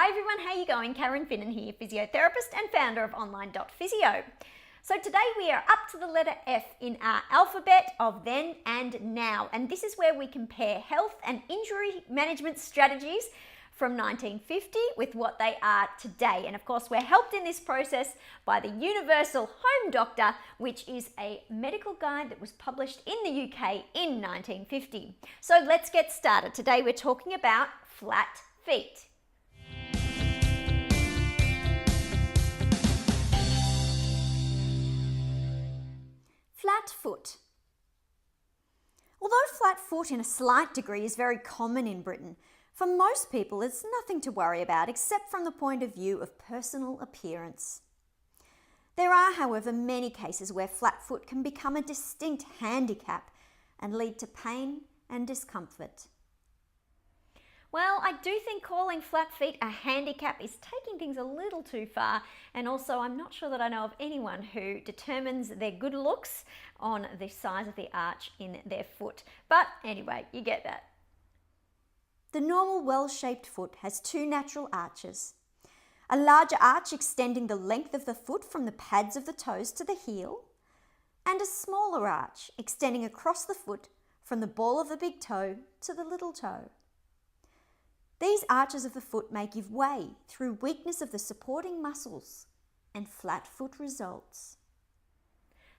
Hi everyone, how you going? Karen Finnan here, physiotherapist and founder of Online.physio. So today we are up to the letter F in our alphabet of then and now, and this is where we compare health and injury management strategies from 1950 with what they are today. And of course, we're helped in this process by the Universal Home Doctor, which is a medical guide that was published in the UK in 1950. So let's get started. Today we're talking about flat feet. Flat foot. Although flat foot in a slight degree is very common in Britain, for most people it's nothing to worry about except from the point of view of personal appearance. There are, however, many cases where flat foot can become a distinct handicap and lead to pain and discomfort. Well, I do think calling flat feet a handicap is taking things a little too far, and also I'm not sure that I know of anyone who determines their good looks on the size of the arch in their foot. But anyway, you get that. The normal well-shaped foot has two natural arches. A larger arch extending the length of the foot from the pads of the toes to the heel, and a smaller arch extending across the foot from the ball of the big toe to the little toe. These arches of the foot may give way through weakness of the supporting muscles, and flat foot results.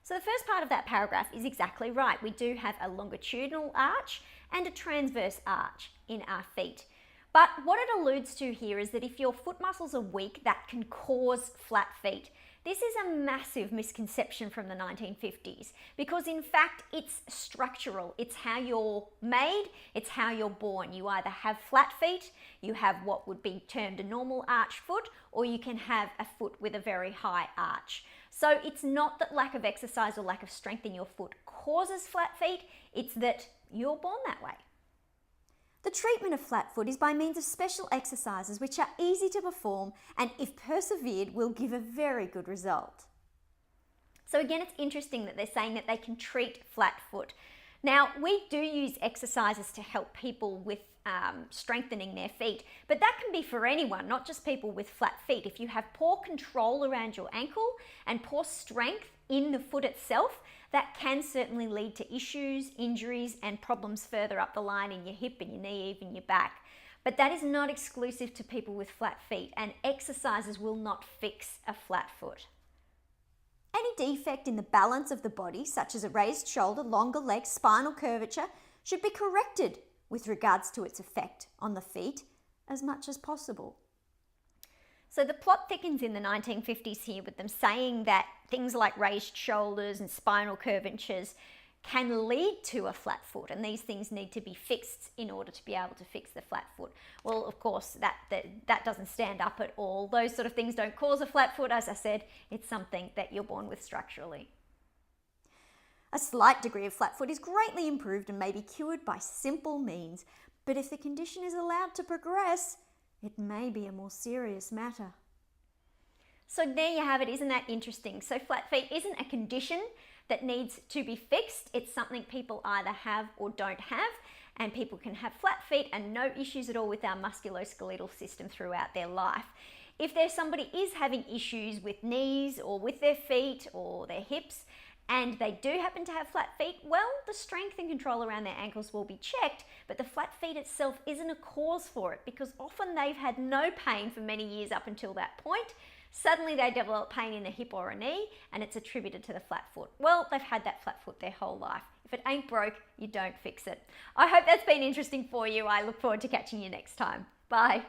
So the first part of that paragraph is exactly right. We do have a longitudinal arch and a transverse arch in our feet. But what it alludes to here is that if your foot muscles are weak, that can cause flat feet. This is a massive misconception from the 1950s because in fact it's structural. It's how you're made, it's how you're born. You either have flat feet, you have what would be termed a normal arch foot, or you can have a foot with a very high arch. So it's not that lack of exercise or lack of strength in your foot causes flat feet, it's that you're born that way. The treatment of flat foot is by means of special exercises which are easy to perform and if persevered will give a very good result. So again, it's interesting that they're saying that they can treat flat foot. Now, we do use exercises to help people with strengthening their feet, but that can be for anyone, not just people with flat feet. If you have poor control around your ankle and poor strength in the foot itself, that can certainly lead to issues, injuries, and problems further up the line in your hip and your knee, even your back. But that is not exclusive to people with flat feet, and exercises will not fix a flat foot. Any defect in the balance of the body, such as a raised shoulder, longer legs, spinal curvature, should be corrected with regards to its effect on the feet as much as possible. So the plot thickens in the 1950s here with them saying that things like raised shoulders and spinal curvatures can lead to a flat foot, and these things need to be fixed in order to be able to fix the flat foot. Well, of course, that doesn't stand up at all. Those sort of things don't cause a flat foot. As I said, it's something that you're born with structurally. A slight degree of flat foot is greatly improved and may be cured by simple means, but if the condition is allowed to progress, it may be a more serious matter. So there you have it. Isn't that interesting? So flat feet isn't a condition that needs to be fixed. It's something people either have or don't have, and people can have flat feet and no issues at all with our musculoskeletal system throughout their life. If there's somebody is having issues with knees or with their feet or their hips, and they do happen to have flat feet, well, the strength and control around their ankles will be checked, but the flat feet itself isn't a cause for it because often they've had no pain for many years up until that point. Suddenly they develop pain in a hip or a knee and it's attributed to the flat foot. Well, they've had that flat foot their whole life. If it ain't broke, you don't fix it. I hope that's been interesting for you. I look forward to catching you next time. Bye.